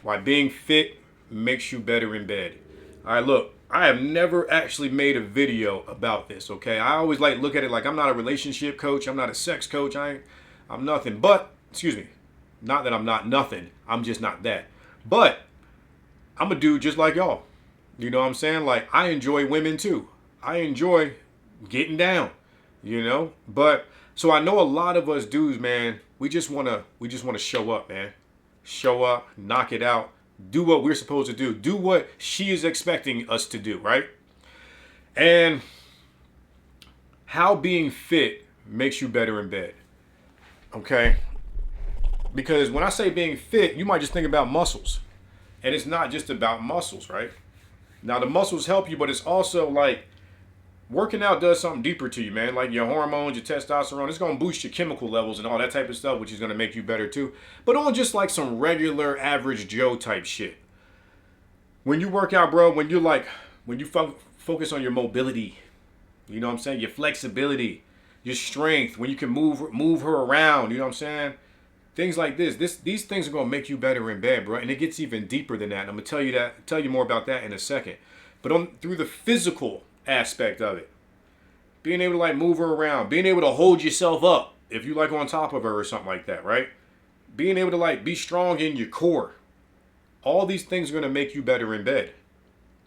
Why being fit makes you better in bed. All right, look, I have never actually made a video about this, okay? I always like look at it like I'm not a relationship coach, I'm not a sex coach, I'm nothing but, excuse me, not that I'm not nothing, I'm just not that. But I'm a dude just like y'all. You know what I'm saying? Like I enjoy women too. I enjoy getting down, But so I know a lot of us dudes, man, we just wanna show up, man. Show up, knock it out, do what we're supposed to do. Do what she is expecting us to do, right? And how being fit makes you better in bed. Okay? Because when I say being fit, you might just think about muscles. And it's not just about muscles, right? Now the muscles help you, but it's also like working out does something deeper to you, man. Like your hormones, your testosterone, it's gonna boost your chemical levels and all that type of stuff, which is gonna make you better too. But on just like some regular average Joe type shit. When you work out, bro, when you focus on your mobility, you know what I'm saying? Your flexibility, your strength, when you can move her around, you know what I'm saying? Things like these things are gonna make you better in bed, bro. And it gets even deeper than that. And I'm gonna tell you more about that in a second. But through the physical aspect of it, being able to like move her around, being able to hold yourself up if you like on top of her or something like that, right? Being able to like be strong in your core. All these things are gonna make you better in bed.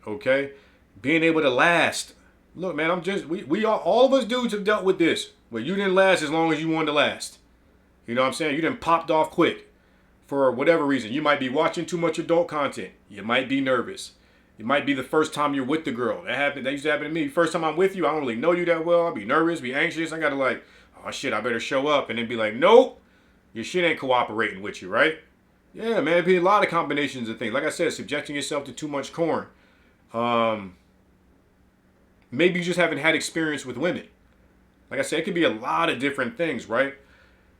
Okay? Being able to last. Look, man, we all of us dudes have dealt with this. Where you didn't last as long as you wanted to last. You know what I'm saying? You didn't popped off quick for whatever reason. You might be watching too much adult content. You might be nervous. It might be the first time you're with the girl. That used to happen to me. First time I'm with you, I don't really know you that well. I'll be nervous, be anxious. I gotta like, oh shit, I better show up. And then be like, nope, your shit ain't cooperating with you, right? Yeah, man, it'd be a lot of combinations of things. Like I said, subjecting yourself to too much corn. Um, Maybe you just haven't had experience with women. Like I said, it could be a lot of different things, right?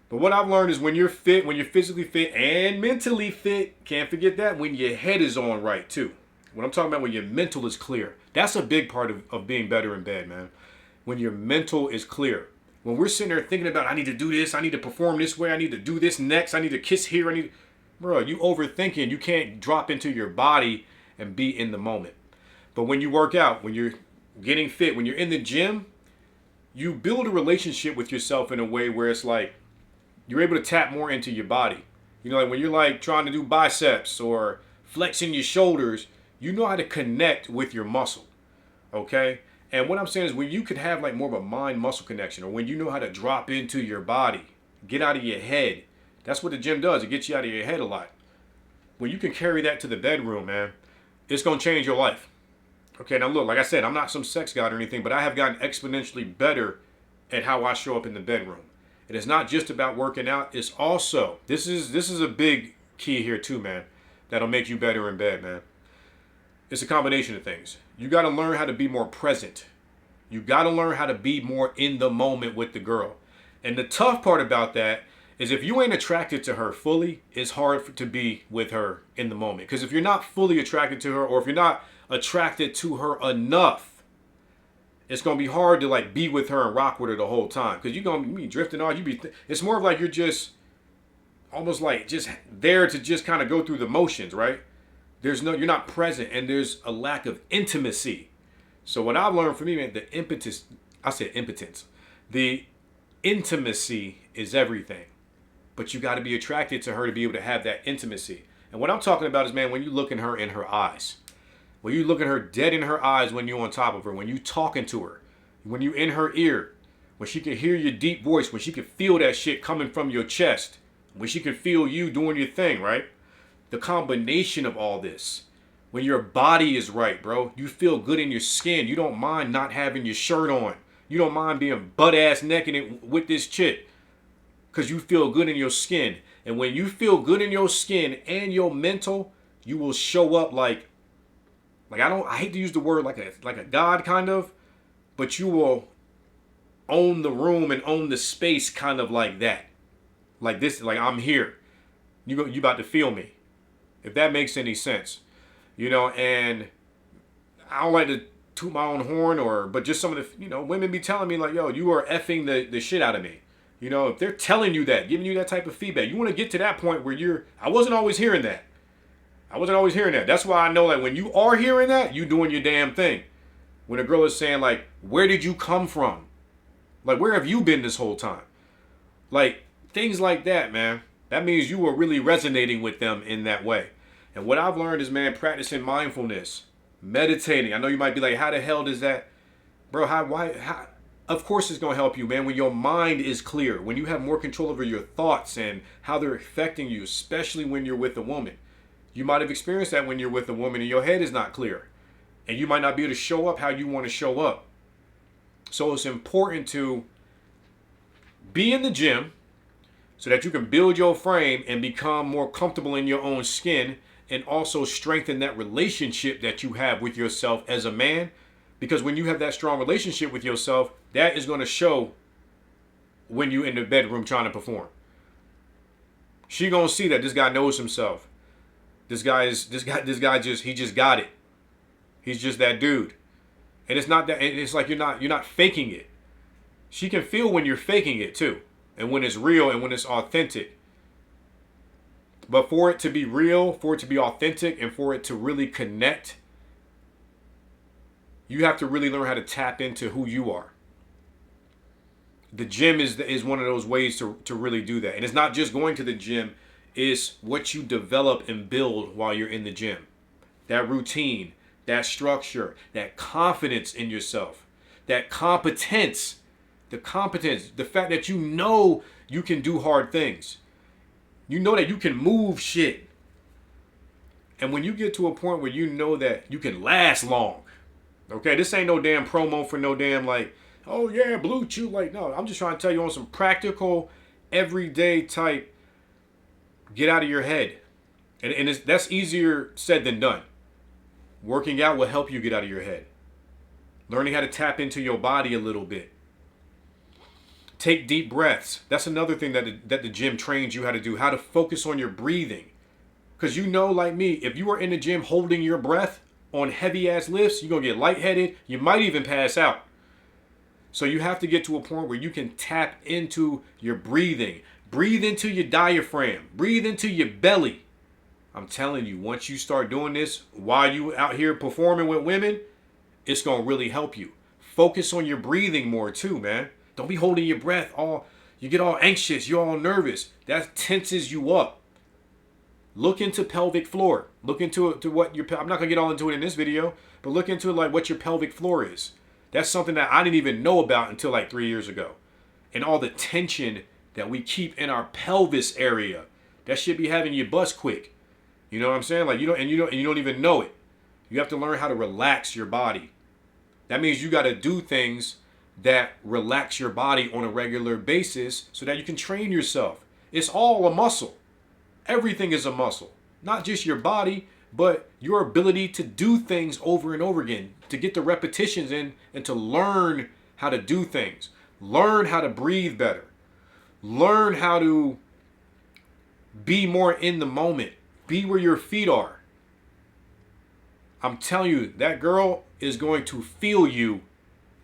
But what I've learned is when you're fit, when you're physically fit and mentally fit, can't forget that, when your head is on right too. What I'm talking about when your mental is clear. That's a big part of being better in bed, man. When your mental is clear. When we're sitting there thinking about, I need to do this, I need to perform this way, I need to do this next, I need to kiss here, Bro, you overthinking, you can't drop into your body and be in the moment. But when you work out, when you're getting fit, when you're in the gym, you build a relationship with yourself in a way where it's like, you're able to tap more into your body. You know, like when you're like trying to do biceps or flexing your shoulders, you know how to connect with your muscle. Okay? And what I'm saying is when you could have like more of a mind muscle connection, or when you know how to drop into your body, get out of your head. That's what the gym does. It gets you out of your head a lot. When you can carry that to the bedroom, man, it's gonna change your life. Okay, now look, like I said, I'm not some sex god or anything, but I have gotten exponentially better at how I show up in the bedroom. It is not just about working out. It's also, this is a big key here too, man, that'll make you better in bed, man. It's a combination of things. You got to learn how to be more present. You got to learn how to be more in the moment with the girl. And the tough part about that is if you ain't attracted to her fully, it's hard to be with her in the moment. Because if you're not fully attracted to her, or if you're not attracted to her enough, it's gonna be hard to like be with her and rock with her the whole time. Because you're gonna be drifting off. It's more of like you're just almost like just there to just kind of go through the motions, right? You're not present, and there's a lack of intimacy. So what I've learned from me, man, I said impotence. The intimacy is everything. But you got to be attracted to her to be able to have that intimacy. And what I'm talking about is, man, when you look in her eyes, when you look at her dead in her eyes, when you're on top of her, when you talking to her, when you in her ear, when she can hear your deep voice, when she can feel that shit coming from your chest, when she can feel you doing your thing, right? The combination of all this, when your body is right, bro, you feel good in your skin. You don't mind not having your shirt on. You don't mind being butt ass naked with this chick because you feel good in your skin. And when you feel good in your skin and your mental, you will show up like I hate to use the word like a god kind of, but you will own the room and own the space kind of like that. Like this, like I'm here. You about to feel me. If that makes any sense. And I don't like to toot my own horn but just some of the, women be telling me like, yo, you are effing the shit out of me. If they're telling you that, giving you that type of feedback, you want to get to that point where I wasn't always hearing that. wasn't always hearing that. That's why I know, like, when you are hearing that, you doing your damn thing. When a girl is saying, like, where did you come from? Like, where have you been this whole time? Like, things like that, man. That means you were really resonating with them in that way. And what I've learned is, man, practicing mindfulness, meditating. I know you might be like, how the hell does that, bro? How? Of course, it's gonna help you, man. When your mind is clear, when you have more control over your thoughts and how they're affecting you, especially when you're with a woman. You might have experienced that when you're with a woman and your head is not clear, and you might not be able to show up how you want to show up. So it's important to be in the gym so that you can build your frame and become more comfortable in your own skin, and also strengthen that relationship that you have with yourself as a man. Because when you have that strong relationship with yourself, that is going to show when you're in the bedroom trying to perform. She going to see that this guy knows himself. This guy just got it. He's just that dude. And it's not that, it's like you're not faking it. She can feel when you're faking it too, and when it's real and when it's authentic. But for it to be real, for it to be authentic, and for it to really connect, you have to really learn how to tap into who you are. The gym is one of those ways to really do that. And it's not just going to the gym, it's what you develop and build while you're in the gym. That routine, that structure, that confidence in yourself, that competence, the fact that you know you can do hard things. You know that you can move shit. And when you get to a point where you know that you can last long, okay, this ain't no damn promo for no damn like, oh yeah, Blue Chew. Like, no, I'm just trying to tell you on some practical, everyday type, get out of your head. And that's easier said than done. Working out will help you get out of your head. Learning how to tap into your body a little bit. Take deep breaths. That's another thing that the gym trains you how to do, how to focus on your breathing. Because you know, like me, if you are in the gym holding your breath on heavy ass lifts, you're going to get lightheaded. You might even pass out. So you have to get to a point where you can tap into your breathing. Breathe into your diaphragm. Breathe into your belly. I'm telling you, once you start doing this while you out here performing with women, it's going to really help you. Focus on your breathing more too, man. Don't be holding your breath you get all anxious, you're all nervous. That tenses you up. Look into pelvic floor. Look into what I'm not going to get all into it in this video, but look into like what your pelvic floor is. That's something that I didn't even know about until like 3 years ago. And all the tension that we keep in our pelvis area, that should be having you bust quick. You know what I'm saying? Like you don't even know it. You have to learn how to relax your body. That means you got to do things that relax your body on a regular basis so that you can train yourself. It's all a muscle. Everything is a muscle. Not just your body, but your ability to do things over and over again, to get the repetitions in and to learn how to do things. Learn how to breathe better. Learn how to be more in the moment. Be where your feet are. I'm telling you, that girl is going to feel you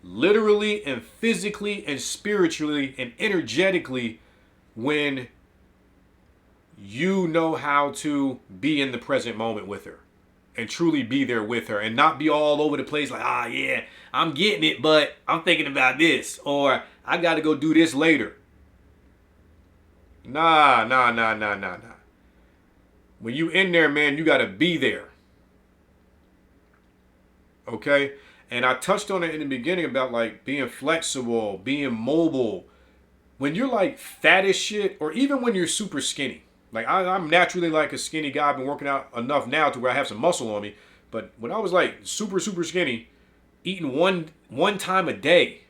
literally and physically and spiritually and energetically when you know how to be in the present moment with her and truly be there with her and not be all over the place like, yeah, I'm getting it, but I'm thinking about this, or I got to go do this later. Nah. When you in there, man, you got to be there. Okay? And I touched on it in the beginning about like being flexible, being mobile. When you're like fat as shit, or even when you're super skinny. Like I'm naturally like a skinny guy. I've been working out enough now to where I have some muscle on me. But when I was like super skinny, eating one time a day,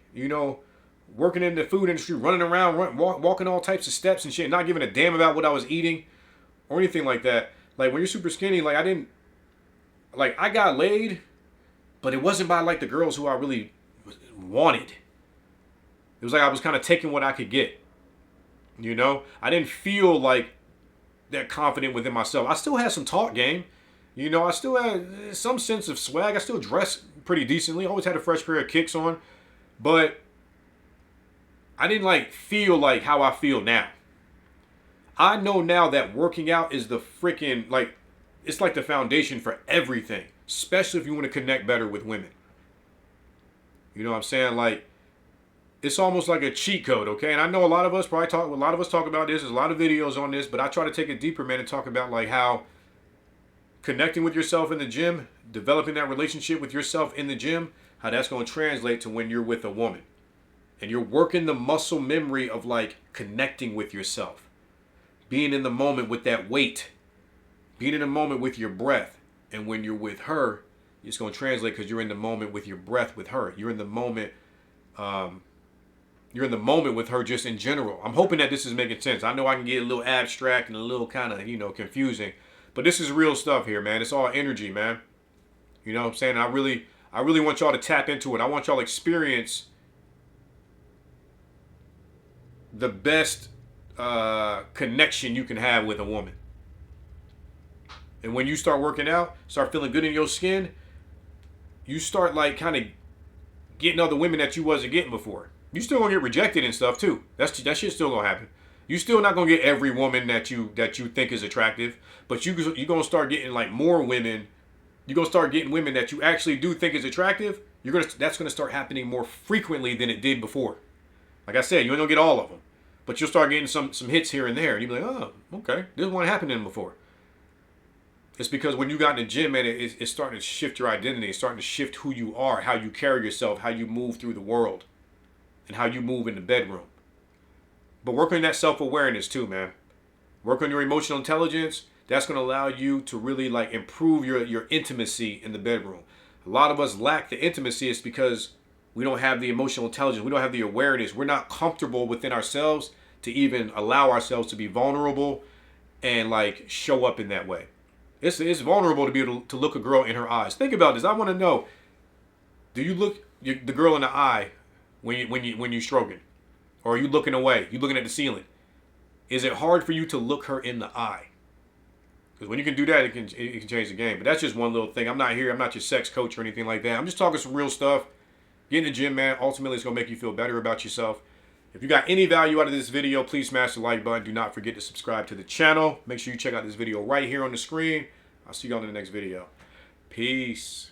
working in the food industry, running around, walking all types of steps and shit, not giving a damn about what I was eating or anything like that. Like when you're super skinny, like I got laid, but it wasn't by like the girls who I really wanted. It was like I was kind of taking what I could get. I didn't feel like that confident within myself. I still had some talk game. I still had some sense of swag. I still dressed pretty decently. Always had a fresh pair of kicks on. But I didn't like feel like how I feel now. I know now that working out is the freaking it's like the foundation for everything, especially if you want to connect better with women. You know what I'm saying? Like, it's almost like a cheat code, okay? And I know a lot of us talk about this. There's a lot of videos on this, but I try to take it deeper, man, and talk about like how connecting with yourself in the gym, developing that relationship with yourself in the gym, how that's going to translate to when you're with a woman. And you're working the muscle memory of like connecting with yourself, being in the moment with that weight, being in the moment with your breath. And when you're with her, it's going to translate because you're in the moment with your breath with her. You're in the moment. You're in the moment with her just in general. I'm hoping that this is making sense. I know I can get a little abstract and a little kind of, confusing, but this is real stuff here, man. It's all energy, man. You know what I'm saying? I really want y'all to tap into it. I want y'all to experience the best connection you can have with a woman. And when you start working out, start feeling good in your skin, you start like kind of getting other women that you wasn't getting before. You still gonna get rejected and stuff too. That shit's still gonna happen. You still not gonna get every woman that you think is attractive, but you gonna start getting like more women. You're gonna start getting women that you actually do think is attractive. That's gonna start happening more frequently than it did before. Like I said, you ain't gonna get all of them, but you'll start getting some hits here and there, and you'll be like, oh, okay, this one happened to them before. It's because when you got in the gym, man, it's starting to shift your identity. It's starting to shift who you are, how you carry yourself, how you move through the world, and how you move in the bedroom. But work on that self-awareness too, man. Work on your emotional intelligence. That's going to allow you to really like improve your intimacy in the bedroom. A lot of us lack the intimacy. It's because we don't have the emotional intelligence. We don't have the awareness. We're not comfortable within ourselves to even allow ourselves to be vulnerable and like show up in that way. It's vulnerable to be able to look a girl in her eyes. Think about this. I want to know, do you look the girl in the eye when you stroking? Or are you looking away? You looking at the ceiling? Is it hard for you to look her in the eye? Because when you can do that, it can change the game. But that's just one little thing. I'm not your sex coach or anything like that. I'm just talking some real stuff. Get in the gym, man. Ultimately, it's going to make you feel better about yourself. If you got any value out of this video, please smash the like button. Do not forget to subscribe to the channel. Make sure you check out this video right here on the screen. I'll see you on in the next video. Peace.